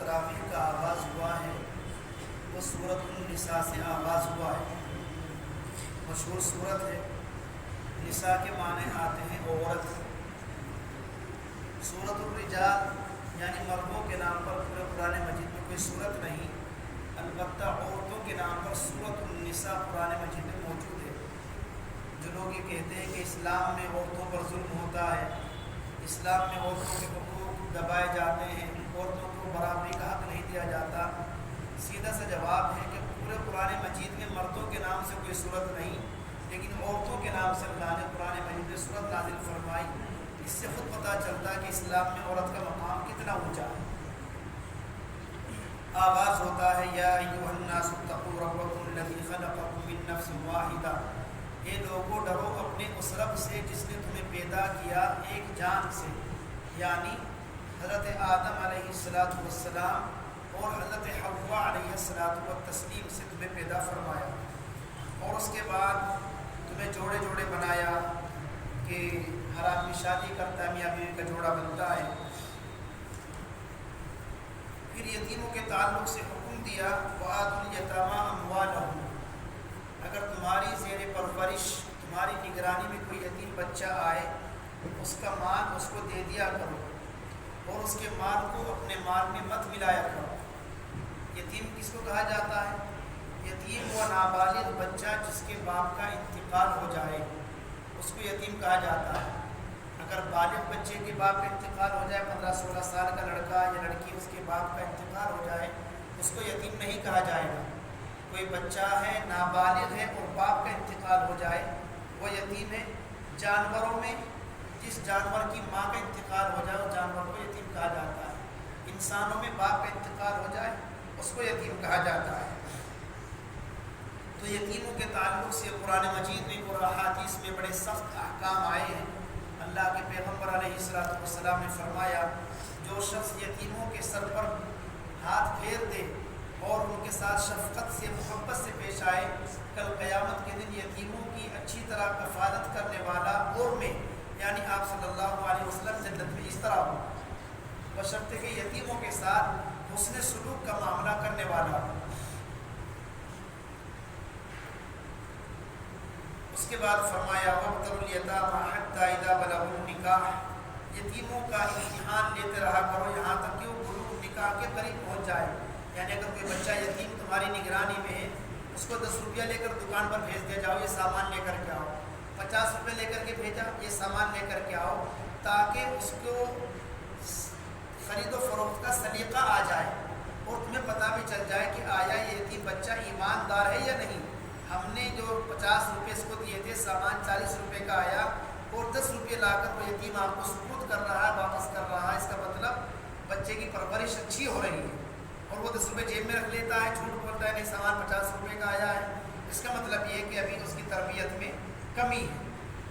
تراویح کا آغاز ہوا ہے وہ سورۃ النساء سے آغاز ہوا ہے۔ مشہور سورت ہے، نساء کے معنی آتے ہیں عورت۔ سورۃ الرجال یعنی مردوں کے نام پر پورے قرآن مجید میں کوئی سورت نہیں، البتہ عورتوں کے نام پر سورۃ النساء قرآن مجید میں موجود ہے۔ جو لوگ یہ کہتے ہیں کہ اسلام میں عورتوں پر ظلم ہوتا ہے، اسلام میں عورتوں کے حقوق دبائے جاتے ہیں، عورتوں کو برابری کا حق نہیں دیا جاتا، سیدھا سا جواب ہے کہ پورے قرآن مجید میں مردوں کے نام سے کوئی صورت نہیں، لیکن عورتوں کے نام سے اللہ نے قرآن مجید میں صورت نازل فرمائی۔ اس سے خود پتہ چلتا ہے کہ اسلام میں عورت کا مقام کتنا اونچا ہے۔ آغاز ہوتا ہے یا ایھا الناس اتقوا ربکم الذی خلقکم من نفس واحدہ، اے لوگوں ڈرو اپنے اس رب سے جس نے تمہیں پیدا کیا ایک جان سے، یعنی حضرت آدم علیہ السلام اور حضرت حوا علیہ السلام سے تمہیں پیدا فرمایا، اور اس کے بعد تمہیں جوڑے جوڑے بنایا کہ ہر آدمی شادی کرتا ہے، میاں بیوی کا جوڑا بنتا ہے۔ پھر یتیموں کے تعلق سے حکم دیا وآتوا الیتامی اموالہم، اگر تمہاری زیر پرورش تمہاری نگرانی میں کوئی یتیم بچہ آئے اس کا مال اس کو دے دیا کرو، اور اس کے مال کو اپنے مال میں مت ملایا کرو۔ یتیم کس کو کہا جاتا ہے؟ یتیم وہ نابالغ بچہ جس کے باپ کا انتقال ہو جائے، اس کو یتیم کہا جاتا ہے۔ اگر بالغ بچے کے باپ کا انتقال ہو جائے، 15-16 سال کا لڑکا یا لڑکی اس کے باپ کا انتقال ہو جائے، اس کو یتیم نہیں کہا جائے گا۔ کوئی بچہ ہے نابالغ ہے اور باپ کا انتقال ہو جائے وہ یتیم ہے۔ جانوروں میں جس جانور کی ماں کا انتقال ہو جائے اس جانور کو یتیم کہا جاتا ہے۔ انسانوں میں باپ کا انتقال ہو جائے اس کو یتیم کہا جاتا ہے۔ تو یتیموں کے تعلق سے قرآن مجید میں اور احادیث میں بڑے سخت احکام آئے ہیں۔ اللہ کے پیغمبر علیہ السلام نے فرمایا جو شخص یتیموں کے سر پر ہاتھ پھیر دے اور ان کے ساتھ شفقت سے محبت سے پیش آئے، کل قیامت کے دن یتیموں کی اچھی طرح کفالت کرنے والا اور میں یعنی آپ صلی اللہ علیہ وسلم جنت میں اس طرح ہو، بشرطے کہ یتیموں کے ساتھ حسن سلوک کا معاملہ کرنے والا ہو۔ اس کے بعد فرمایا وَابْتَلُوا الْيَتَامَىٰ حَتَّىٰ إِذَا بَلَغُوا النِّكَاحَ، یتیموں کا امتحان لیتے رہا کرو یہاں تک کہ وہ بلوغ نکاح کے قریب پہنچ جائے۔ یعنی اگر کوئی بچہ یتیم تمہاری نگرانی میں ہے، اس کو 10 روپیہ لے کر دکان پر بھیج دیا جاؤ، یہ سامان لے کر کے آؤ، 50 روپے لے کر کے بھیجا، یہ سامان لے کر کے آؤ، تاکہ اس کو خرید و فروخت کا سلیقہ آ جائے اور تمہیں پتہ بھی چل جائے کہ آیا یہ یتیم بچہ ایماندار ہے یا نہیں۔ ہم نے جو 50 روپے اس کو دیے تھے، سامان 40 روپے کا آیا اور 10 روپے لا کر وہ یتیم آپ کو سپرد کر رہا ہے، واپس کر رہا ہے، اس کا مطلب بچے کی پرورش اچھی ہو رہی ہے۔ اور وہ 10 روپے جیب میں رکھ لیتا ہے، جھوٹ بولتا ہے نہیں سامان 50 روپے کا آیا ہے، اس کا مطلب یہ کہ ابھی اس کی تربیت میں کمی ہے۔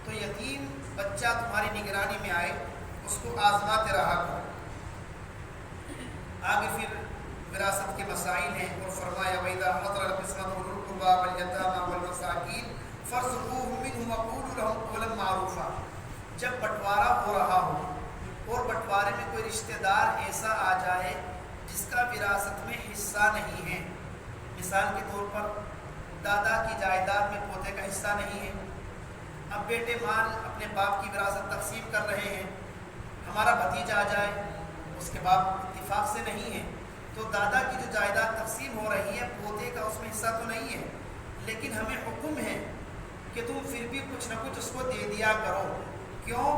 تو یتیم بچہ تمہاری نگرانی میں آئے اس کو آزماتے رہا کرو۔ آگے پھر وراثت کے مسائل ہیں اور فرمایا وَإِذَا حَضَرَ الْقِسْمَةُ أُولُو الْقُرْبَىٰ وَالْيَتَامَىٰ وَالْمَسَاكِينَ فَارْزُقُوهُم مِّنْهُ وَقُولُوا لَهُمْ قَوْلًا مَّعْرُوفًا، جب بٹوارا ہو رہا ہو اور بٹوارے میں کوئی رشتہ دار ایسا آ جائے جس کا وراثت میں حصہ نہیں ہے، مثال کے طور پر دادا کی جائیداد میں پوتے کا حصہ نہیں ہے، اب بیٹے مال اپنے باپ کی وراثت تقسیم کر رہے ہیں، ہمارا بھتیجا آ جائے اس کے باپ اتفاق سے نہیں ہے، تو دادا کی جو جائیداد تقسیم ہو رہی ہے پوتے کا اس میں حصہ تو نہیں ہے، لیکن ہمیں حکم ہے کہ تم پھر بھی کچھ نہ کچھ اس کو دے دیا کرو۔ کیوں؟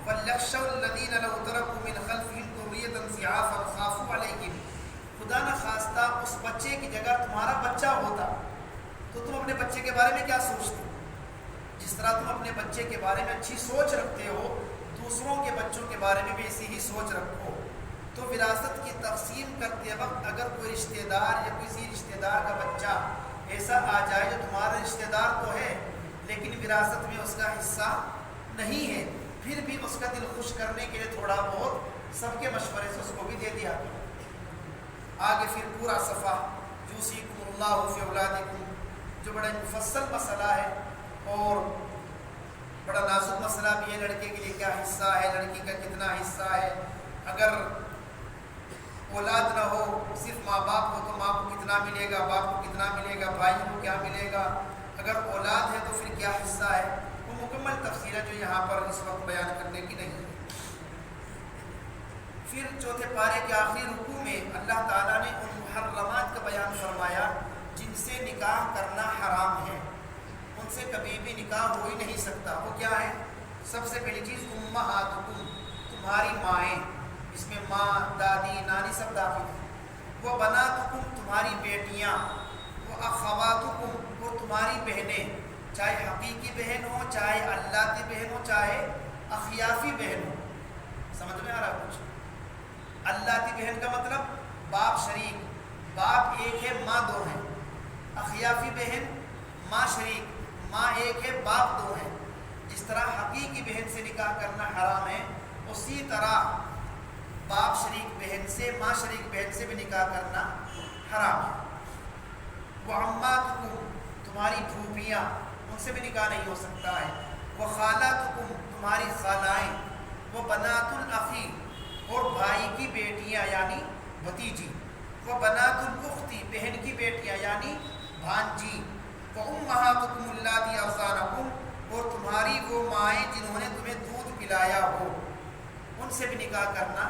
وَلْيَخْشَوْا الَّذِينَ لَوْ تَرَكُوا مِنْ خَلْفِهِمْ ذُرِّيَّةً ضِعَافًا خَافُوا عَلَيْهِمْ، خدا نہ خواستہ اس بچے کی جگہ تمہارا بچہ ہوتا تو تم اپنے بچے کے بارے میں کیا سوچتے؟ جس طرح تم اپنے بچے کے بارے میں اچھی سوچ رکھتے ہو، دوسروں کے بچوں کے بارے میں بھی ایسی ہی سوچ رکھو۔ تو وراثت کی تقسیم کرتے وقت اگر کوئی رشتہ دار یا کسی رشتہ دار کا بچہ ایسا آ جائے جو تمہارا رشتہ دار تو ہے لیکن وراثت میں اس کا حصہ نہیں ہے، پھر بھی اس کا دل خوش کرنے کے لیے تھوڑا بہت سب کے مشورے سے اس کو بھی دے دیا۔ آگے پھر پورا صفحہ یوصیکم اللہ فی اولادکم، جو بڑا مفصل مسئلہ ہے اور بڑا نازک مسئلہ بھی ہے، لڑکے کے لیے کیا حصہ ہے، لڑکی کا کتنا حصہ ہے، اگر اولاد نہ ہو صرف ماں باپ ہو تو ماں کو کتنا ملے گا، باپ کو کتنا ملے گا، بھائی کو کیا ملے گا، اگر اولاد ہے تو پھر کیا حصہ ہے، وہ مکمل تفصیل ہے جو یہاں پر اس وقت بیان کرنے کی نہیں ہے۔ پھر چوتھے پارے کے آخری رکوع میں اللہ تعالیٰ نے ان محرمات کا بیان فرمایا جن سے نکاح کرنا حرام ہے، ان سے کبھی بھی نکاح ہو ہی نہیں سکتا۔ وہ کیا ہے؟ سب سے پہلی چیز امہاتکم، تمہاری مائیں، اس میں ماں، دادی، نانی سب داخل ہیں۔ وہ بناتکم، تمہاری بیٹیاں، وہ اخواتکم، اور تمہاری بہنیں، چاہے حقیقی بہن ہو، چاہے اللاتی بہن ہو، چاہے اخیافی بہن ہو۔ سمجھ میں آ رہا کچھ؟ اللاتی بہن کا مطلب باپ شریک، باپ ایک ہے ماں دو ہیں۔ اخیافی بہن ماں شریک، ماں ایک ہے باپ دو ہیں۔ جس طرح حقیقی بہن سے نکاح کرنا حرام ہے، اسی طرح باپ شریک بہن سے، ماں شریک بہن سے بھی نکاح کرنا حرام ہے۔ وعماتکم، تمہاری پھوپھیاں، ان سے بھی نکاح نہیں ہو سکتا ہے۔ وخالاتکم، تمہاری خالائیں۔ وبنات الاخی، اور بھائی کی بیٹیاں یعنی بھتیجی۔ وبنات الاختی، بہن کی بیٹیاں یعنی بھانجی۔ وامہاتکم اللاتی ارضعنکم، اور تمہاری وہ مائیں جنہوں نے تمہیں دودھ پلایا ہو، ان سے بھی نکاح کرنا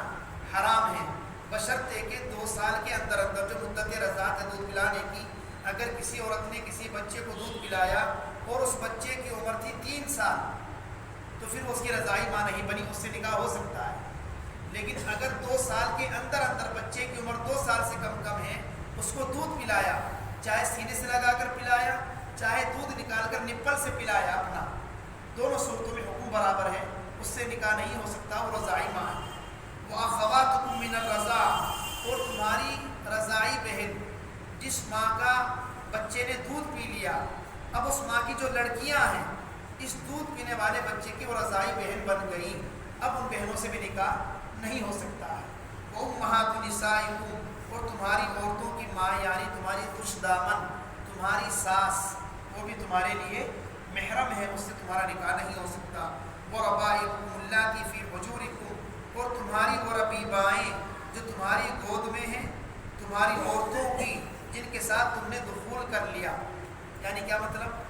حرام ہے، بشرطے کہ 2 سال کے اندر اندر جو مدت رضاعت ہے دودھ پلانے کی، اگر کسی عورت نے کسی بچے کو دودھ پلایا اور اس بچے کی عمر تھی 3 سال تو پھر اس کی رضاعی ماں نہیں بنی، اس سے نکاح ہو سکتا ہے۔ لیکن اگر 2 سال کے اندر اندر بچے کی عمر 2 سال سے کم ہے، اس کو دودھ پلایا، چاہے سینے سے لگا کر پلایا، چاہے دودھ نکال کر نپل سے پلایا اپنا، دونوں صورتوں میں حکم برابر ہے، اس سے نکاح نہیں ہو سکتا، وہ رضاعی ماں ہے۔ وَأَخَوَاتُكُم مِّنَ الرَّضَاعَ، اور تمہاری رضاعی بہن جس ماں کا بچے نے دودھ پی لیا، اب اس ماں کی جو لڑکیاں ہیں اس دودھ پینے والے بچے کی وہ رضاعی بہن بن گئی، اب ان بہنوں سے بھی نکاح نہیں ہو سکتا ہے۔ وَأُمَّهَاتُ نِسَائِكُمْ، اور تمہاری عورتوں کی ماں یعنی تمہاری خوش دامن، تمہاری ساس، وہ بھی تمہارے لیے محرم ہے، اس سے تمہارا نکاح نہیں ہو سکتا۔ وَرَبَائِبُكُمُ اللَّاتِي فِي حُجُورِكُمْ، اور تمہاری وہ ربیبائیں جو تمہاری گود میں ہیں، تمہاری عورتوں کی جن کے ساتھ تم نے دخول کر لیا۔ یعنی کیا مطلب؟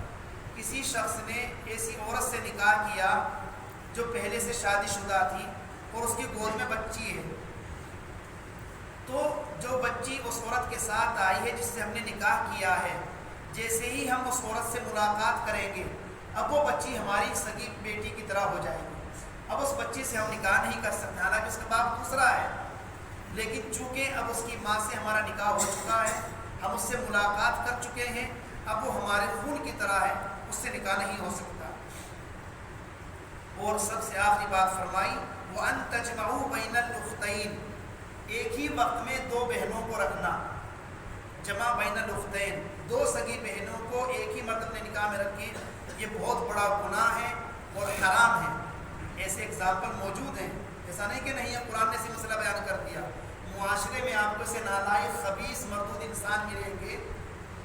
کسی شخص نے ایسی عورت سے نکاح کیا جو پہلے سے شادی شدہ تھی اور اس کی گود میں بچی ہے، تو جو بچی اس عورت کے ساتھ آئی ہے جس سے ہم نے نکاح کیا ہے، جیسے ہی ہم اس عورت سے ملاقات کریں گے اب وہ بچی ہماری سگی بیٹی کی طرح ہو جائے گی۔ اب اس بچی سے ہم نکاح نہیں کر سکتے، حالانکہ اس کا باپ دوسرا ہے، لیکن چونکہ اب اس کی ماں سے ہمارا نکاح ہو چکا ہے، ہم اس سے ملاقات کر چکے ہیں، اب وہ ہمارے خون کی طرح ہے، اس سے نکاح نہیں ہو سکتا۔ اور سب سے آخری بات فرمائی وَأَن تَجْمَعُوا بَيْنَ الْأُخْتَيْنِ، ایک ہی وقت میں 2 بہنوں کو رکھنا، جمع بین الاختین، 2 سگی بہنوں کو ایک ہی مرد نے نکاح میں رکھی، یہ بہت بڑا گناہ ہے اور حرام ہے۔ ایسے اگزامپل موجود ہیں، ایسا نہیں کہ نہیں ہے، قرآن نے اسی مسئلہ بیان کر دیا۔ معاشرے میں آپ کو سے نالائق خبیث مردود انسان ملیں گے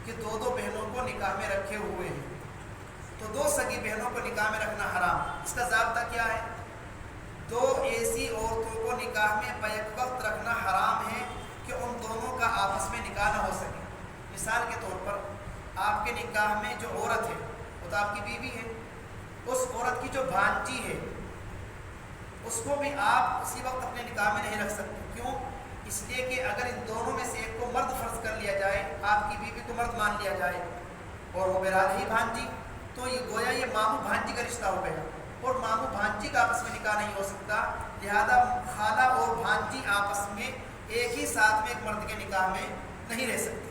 کہ 2 بہنوں کو نکاح میں رکھے ہوئے ہیں، تو 2 سگی بہنوں کو نکاح میں رکھنا حرام۔ اس کا ضابطہ کیا ہے؟ 2 ایسی عورتوں کو نکاح میں بیک وقت رکھنا حرام ہے کہ ان دونوں کا آپس میں نکاح نہ ہو سکے۔ مثال کے طور پر آپ کے نکاح میں جو عورت ہے وہ تو آپ کی بیوی ہے، اس عورت کی جو بھانجی ہے اس کو بھی آپ اسی وقت اپنے نکاح میں نہیں رکھ سکتے۔ کیوں؟ اس لیے کہ اگر ان دونوں میں سے ایک کو مرد فرض کر لیا جائے، آپ کی بیوی کو مرد مان لیا جائے اور وہ بہرحال ہی بھانجی، تو یہ گویا یہ ماموں بھانجی کا رشتہ ہو گیا، اور ماموں بھانجی کا آپس میں نکاح نہیں ہو سکتا، لہذا خالہ اور بھانجی آپس میں ایک ہی ساتھ میں ایک مرد کے نکاح میں نہیں رہ سکتی۔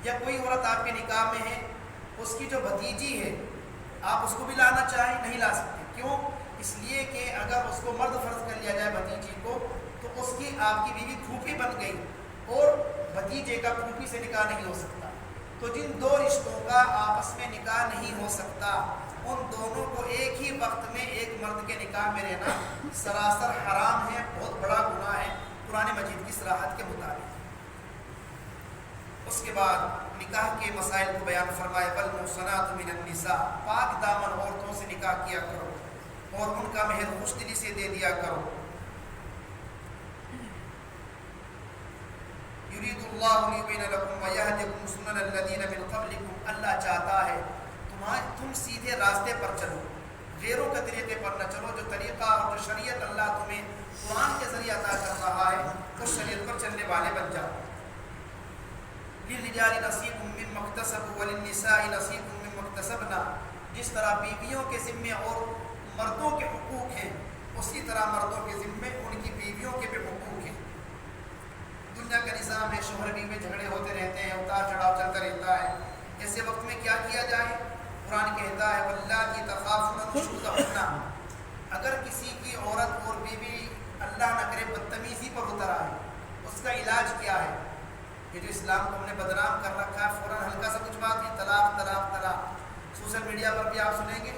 یا کوئی عورت آپ کے نکاح میں ہے، اس کی جو بھتیجی ہے آپ اس کو بھی لانا چاہیں نہیں لا سکتے۔ کیوں؟ اس لیے کہ اگر اس کو مرد فرض کر لیا جائے بھتیجی کو، تو اس کی آپ کی بیوی پھوپھی بن گئی اور بھتیجے کا پھوپھی سے نکاح نہیں ہو سکتا۔ تو جن 2 رشتوں کا آپس میں نکاح نہیں ہو سکتا، ان دونوں کو ایک ہی وقت میں ایک مرد کے نکاح میں رہنا سراسر حرام ہے، بہت بڑا گناہ ہے قرآن مجید کی صراحت کے مطابق۔ اس کے بعد نکاح کے مسائل کو بیان فرمائے وَالْمُحْصَنَاتُ مِنَ النِّسَاءِ، پاک دامن عورتوں سے نکاح کیا کرو اور ان کا مہر خوش دلی سے دے دیا کرو۔ یرید اللہ لیبین لکم ویہدکم سنن الذین من قبلکم، اللہ چاہتا ہے تم سیدھے راستے پر چلو، غیروں کے طریقے پر نہ چلو، جو طریقہ اور جو شریعت اللہ تمہیں قرآن کے ذریعے عطا کر رہا ہے اس شریعت پر چلنے والے بن جاؤ۔ للرجال نصیب مما اکتسبوا وللنساء نصیب مما اکتسبنا، جس طرح بیویوں کے ذمے اور مردوں کے حقوق ہیں اسی طرح مردوں کے ذمے ان کی بیویوں کے بھی حقوق ہیں۔ دنیا کا نظام ہے، شوہر بیوی میں جھگڑے ہوتے رہتے ہیں، اتار چڑھاؤ چلتا رہتا ہے، ایسے وقت میں کیا کیا جائے؟ قرآن کہتا ہے واللاتی تخافون نشوزہن، اگر کسی کی عورت اور بیوی اللہ نہ کرے بدتمیزی پر اتر آئے، اس کا علاج کیا ہے؟ یہ جو اسلام کو ہم نے بدنام کر رکھا ہے، فوراً ہلکا سا کچھ بات ہی طلاق طلاق طلاق، سوشل میڈیا پر بھی آپ سنیں گے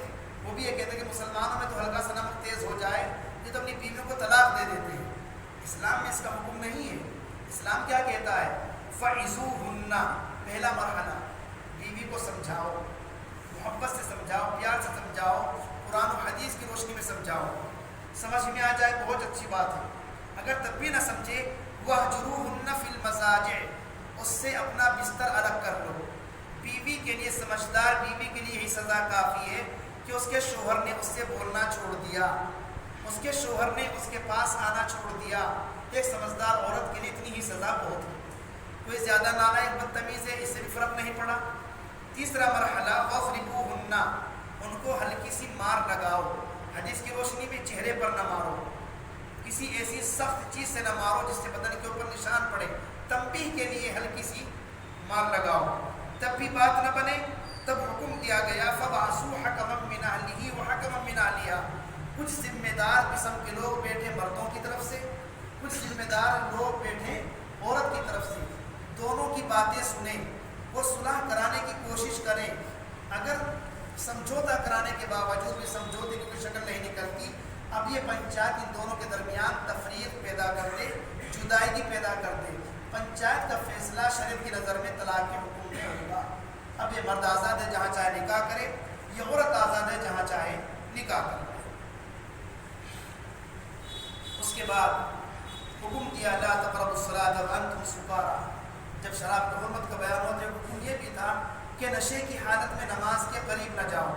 وہ بھی یہ کہتے ہیں کہ مسلمانوں میں تو ہلکا سا نمک تیز ہو جائے یہ تو اپنی بیویوں کو طلاق دے دیتے ہیں۔ اسلام میں اس کا حکم نہیں ہے۔ اسلام کیا کہتا ہے؟ فعظوہن، پہلا مرحلہ بیوی کو سمجھاؤ، محبت سے سمجھاؤ، پیار سے سمجھاؤ، قرآن و حدیث کی روشنی میں سمجھاؤ، سمجھ میں آ جائے بہت اچھی بات ہے۔ اگر تب بھی نہ سمجھے وَاہْجُرُوهُنَّ فِي الْمَضَاجِعِ، اس سے اپنا بستر الگ کر لو۔ بیوی کے لیے، سمجھدار بیوی کے لیے یہی سزا کافی ہے کہ اس کے شوہر نے اس سے بولنا چھوڑ دیا، اس کے شوہر نے اس کے پاس آنا چھوڑ دیا۔ ایک سمجھدار عورت کے لیے اتنی ہی سزا بہت ہے۔ کوئی زیادہ نالائق بدتمیز ہے، اس سے بھی فرق نہیں پڑا۔ تیسرا مرحلہ وَاضْرِبُوهُنَّ، ان کو ہلکی سی مار لگاؤ، حدیث کی روشنی میں چہرے پر نہ مارو، کسی ایسی سخت چیز سے نہ مارو جس سے بدن کے اوپر نشان پڑے، تنبیہ کے لیے ہلکی سی مار لگاؤ۔ تب بھی بات نہ بنے، تب حکم دیا گیا فَبَعَثُوا حَكَمًا مِّنْ أَهْلِهِ وَحَكَمًا مِّنْ أَهْلِهَا، کچھ ذمہ دار قسم کے لوگ بیٹھے مردوں کی طرف سے، کچھ ذمہ دار لوگ بیٹھے عورت کی طرف سے، دونوں کی باتیں سنیں اور صلح کرانے کی کوشش کریں۔ اگر سمجھوتا کرانے کے باوجود بھی سمجھوتے کی کوئی شکل نہیں نکلتی، اب یہ پنچایت ان دونوں کے درمیان تفریق پیدا کر دے، جدائیگی پیدا کر دے۔ پنچایت کا فیصلہ شریعت کی نظر میں طلاق کے حکم میں ہوگا۔ اب یہ مرد آزاد ہے جہاں چاہے نکاح کرے، یہ عورت آزاد ہے جہاں چاہے نکاح کرے۔ اس کے بعد حکم دیا لا تقربوا الصلاة وانتم سکارى، جب شراب کی حرمت کا بیان ہوتا ہے حکم یہ بھی تھا کہ نشے کی حالت میں نماز کے قریب نہ جاؤ۔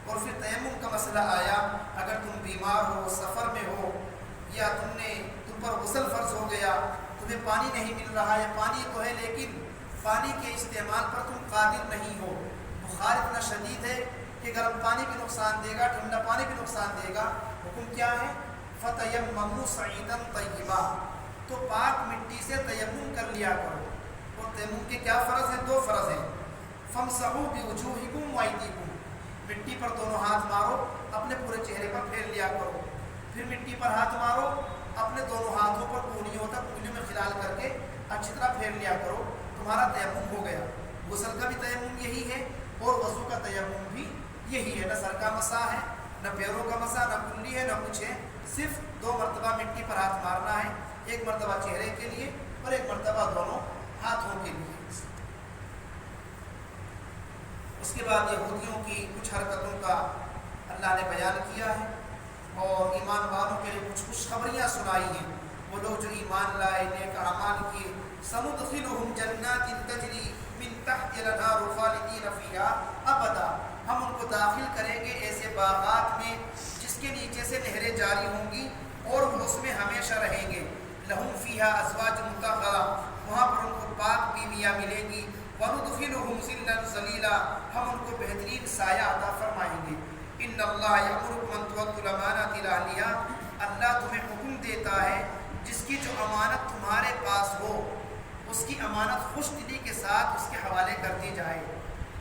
اور پھر تیمم کا مسئلہ آیا، اگر تم بیمار ہو، سفر میں ہو، یا تم پر غسل فرض ہو گیا، تمہیں پانی نہیں مل رہا ہے، پانی تو ہے لیکن پانی کے استعمال پر تم قادر نہیں ہو، بخار اتنا شدید ہے کہ گرم پانی بھی نقصان دے گا، ٹھنڈا پانی بھی نقصان دے گا، حکم کیا ہے؟ فَتَيَمَّمُوا صَعِيدًا طَيِّبًا، تو پاک مٹی سے تیمم کر لیا کرو۔ اور تیمم کے کیا فرض ہیں؟ 2 فرض ہیں۔ فَامْسَحُوا بِوُجُوهِكُمْ وَأَيْدِيكُمْ، مٹی پر دونوں ہاتھ مارو، اپنے پورے چہرے پر پھیر لیا کرو، پھر مٹی پر ہاتھ مارو، اپنے دونوں ہاتھوں پر انگلیوں تک، انگلیوں میں خلال کر کے اچھی طرح پھیر لیا کرو، تمہارا تیمم ہو گیا۔ غسل کا بھی تیمم یہی ہے اور وضو کا تیمم بھی یہی ہے، نہ سر کا مسح ہے، نہ پیروں کا مسح، نہ کلی ہے، نہ کچھ ہے، صرف 2 مرتبہ مٹی پر ہاتھ مارنا ہے، ایک مرتبہ چہرے کے لیے اور ایک مرتبہ دونوں ہاتھوں کے لیے۔ اس کے بعد یہودیوں کی کچھ حرکتوں کا اللہ نے بیان کیا ہے اور ایمان والوں کے لیے کچھ خوشخبریاں سنائی ہیں۔ وہ لوگ جو ایمان لائے، نیک اعمال کیے، سندخلہم جنات تجری من تحت الانہار خالدین فیہا ابدا، ہم ان کو داخل کریں گے ایسے باغات میں جس کے نیچے سے نہریں جاری ہوں گی اور وہ اس میں ہمیشہ رہیں گے۔ لہم فیہا ازواج مطہرہ، وہاں پر ان کو پاک بیویاں ملیں گی۔ وَنُدْخِلُهُمْ ظِلًّا ظَلِيلًا، ہم ان کو بہترین سایہ عطا فرمائیں گے۔ إِنَّ اللَّهَ يَأْمُرُكُمْ أَن تُؤَدُّوا الْأَمَانَاتِ إِلَىٰ أَهْلِهَا، اللہ تمہیں حکم دیتا ہے جس کی جو امانت تمہارے پاس ہو اس کی امانت خوش دلی کے ساتھ اس کے حوالے کر دی جائے،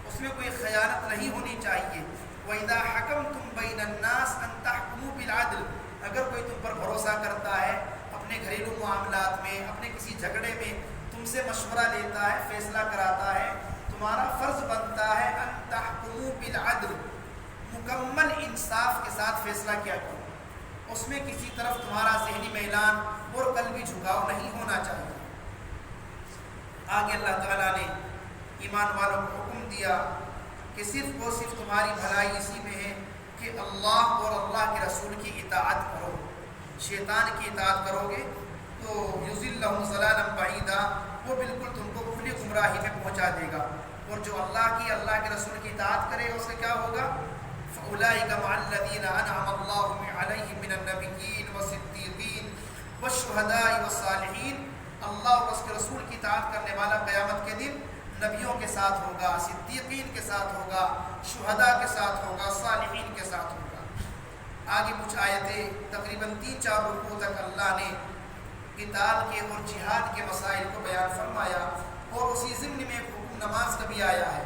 اس میں کوئی خیانت نہیں ہونی چاہیے۔ وَإِذَا حَكَمْتُمْ بَيْنَ النَّاسِ أَن تَحْكُمُوا بِالْعَدْلِ، اگر کوئی تم پر بھروسہ کرتا ہے اپنے گھریلو معاملات میں، اپنے کسی جھگڑے میں تم سے مشورہ لیتا ہے، فیصلہ کراتا ہے، تمہارا فرض بنتا ہے ان تحکموا بالعدل، مکمل انصاف کے ساتھ فیصلہ کیا کرو، اس میں کسی طرف تمہارا ذہنی میلان اور قلبی جھکاؤ نہیں ہونا چاہیے۔ آگے اللہ تعالیٰ نے ایمان والوں کو حکم دیا کہ صرف اور صرف تمہاری بھلائی اسی میں ہے کہ اللہ اور اللہ کے رسول کی اطاعت کرو، شیطان کی اطاعت کرو گے تو یضلہم ضلالا بعیدا، وہ بالکل تم کو کھلی گمراہی میں پہنچا دے گا. اور جو اللہ کے رسول کی اطاعت کرے گا اس سے کیا ہوگا؟ فَأُولَٰئِكَ مَعَ الَّذِينَ أَنْعَمَ اللَّهُ عَلَيْهِم مِّنَ النَّبِيِّينَ وَالصِّدِّيقِينَ وَالشُّهَدَاءِ وَالصَّالِحِينَ. اللہ اور اس کے رسول کی اطاعت کرنے والا قیامت کے دن نبیوں کے ساتھ ہوگا، صدیقین کے ساتھ ہوگا، شہداء کے ساتھ ہوگا، صالحین کے ساتھ ہوگا. آگے کچھ آیتیں تقریباً 3-4 رکوع تک اللہ نے قتال کے اور جہاد کے مسائل کو بیان فرمایا. اور اسی ضمن میں حکم نماز کا بھی آیا ہے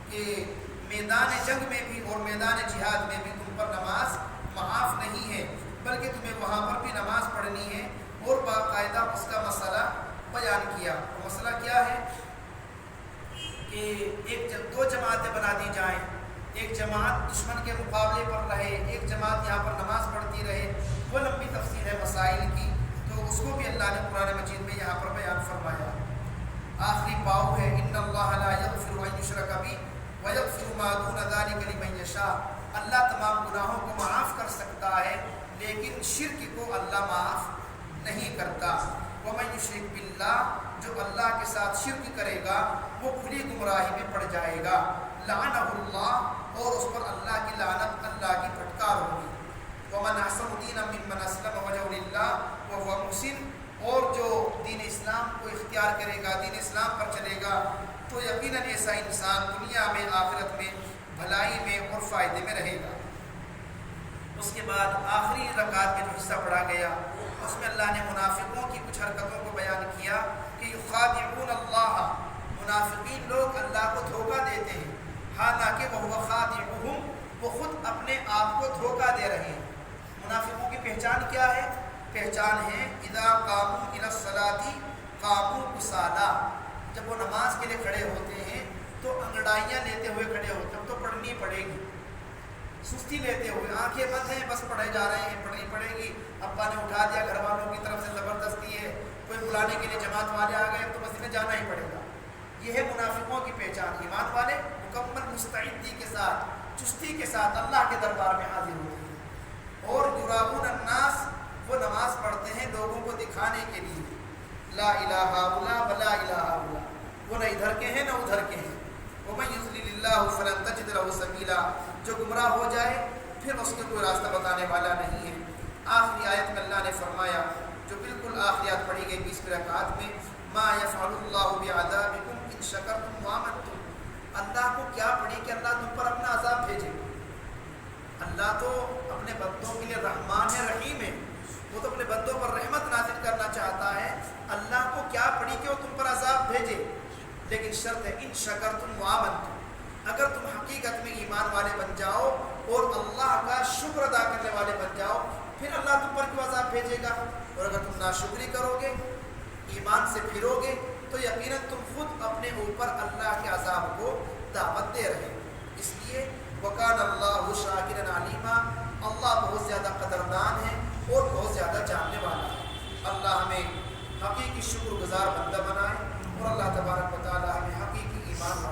کہ میدان جنگ میں بھی اور میدان جہاد میں بھی تم پر نماز معاف نہیں ہے، بلکہ تمہیں وہاں پر بھی نماز پڑھنی ہے. اور باقاعدہ اس کا مسئلہ بیان کیا. وہ مسئلہ کیا ہے کہ دو جماعتیں بنا دی جائیں، ایک جماعت دشمن کے مقابلے پر رہے، ایک جماعت یہاں پر نماز پڑھتی رہے. وہ لمبی تفصیل ہے مسائل کی، تو اس کو بھی اللہ نے قرآن مجید میں یہاں پر بیان فرمایا. آخری پاؤ ہے ان اللہ لا یغفر ان یشرک بہ ویغفر ما دون ذلک لمن یشاء. اللہ تمام گناہوں کو معاف کر سکتا ہے لیکن شرک کو اللہ معاف نہیں کرتا. ومن یشرک باللہ، جو اللہ کے ساتھ شرک کرے گا وہ کھلی گمراہی میں پڑ جائے گا. لعنہ اللہ، اور اس پر اللہ کی لعنت، اللہ کی پھٹکار ہوگی. ومن احسن دینا ممن اسلم وجهه للہ وهو محسن، اور جو دین اسلام کو اختیار کرے گا، دین اسلام پر چلے گا، تو یقیناً ایسا انسان دنیا میں آخرت میں بھلائی میں اور فائدے میں رہے گا. اس کے بعد آخری رکعت میں جو حصہ پڑھا گیا اس میں اللہ نے منافقوں کی کچھ حرکتوں کو بیان کیا کہ یخادعون اللہ، منافقین لوگ اللہ کو دھوکہ دیتے ہیں، حالانکہ وہ خادعهم، وہ خود اپنے آپ کو دھوکہ دے رہے ہیں. منافقوں کی پہچان کیا ہے؟ پہچان ہے اذا قاموا الى الصلاۃ قاموا کسالى، جب وہ نماز کے لیے کھڑے ہوتے ہیں تو انگڑائیاں لیتے ہوئے کھڑے ہوتے ہیں. تو پڑھنی پڑے گی، سستی لیتے ہوئے، آنکھیں بند ہیں بس پڑھے جا رہے ہیں، پڑھنی پڑے گی. ابا نے اٹھا دیا، گھر والوں کی طرف سے زبردستی ہے، کوئی بلانے کے لیے جماعت والے آ گئے تو مسجد میں جانا ہی پڑے گا. یہ ہے منافقوں کی پہچان. ایمان والے مکمل مستعدی کے ساتھ، چستی کے ساتھ اللہ کے دربار میں حاضر ہوتے ہیں. اور یراؤون الناس، وہ نماز پڑھتے ہیں لوگوں کو دکھانے کے لیے. لا الہ الا ولا الہ الا، وہ نہ ادھر کے ہیں نہ ادھر کے ہیں. ومن یضلل اللہ فلن تجد له سبیلا، جو گمراہ ہو جائے پھر اس کے کوئی راستہ بتانے والا نہیں ہے. آخری آیت میں اللہ نے فرمایا، جو بالکل آخری آیت پڑھی گئی 20 رکعات میں، ما یفعل اللہ بعذابکم ان شکرتم وآمنتم. اللہ کو کیا پڑھی کہ اللہ تم پر اپنا عذاب بھیجے. اللہ تو اپنے بندوں کے لیے رحمان ہے، رحیم ہے، وہ تو اپنے بندوں پر رحمت نازل کرنا چاہتا ہے. اللہ کو کیا پڑھی کہ وہ تم پر عذاب بھیجے، لیکن شرط ہے ان شکرتم وآمنتم، اگر تم حقیقت میں ایمان والے بن جاؤ اور اللہ کا شکر ادا کرنے والے بن جاؤ پھر اللہ تم پر کیوں عذاب بھیجے گا. اور اگر تم ناشکری کرو گے، ایمان سے پھرو گے، تو یقیناً تم خود اپنے اوپر اللہ کے عذاب کو دعوت دے رہے. اس لیے وکان اللہ شاکرا علیما، اللہ بہت زیادہ قدردان ہے اور بہت زیادہ جاننے والا ہے. اللہ ہمیں حقیقی شکر گزار بندہ بنائے اور اللہ تبارک و تعالی ہمیں حقیقی ایمان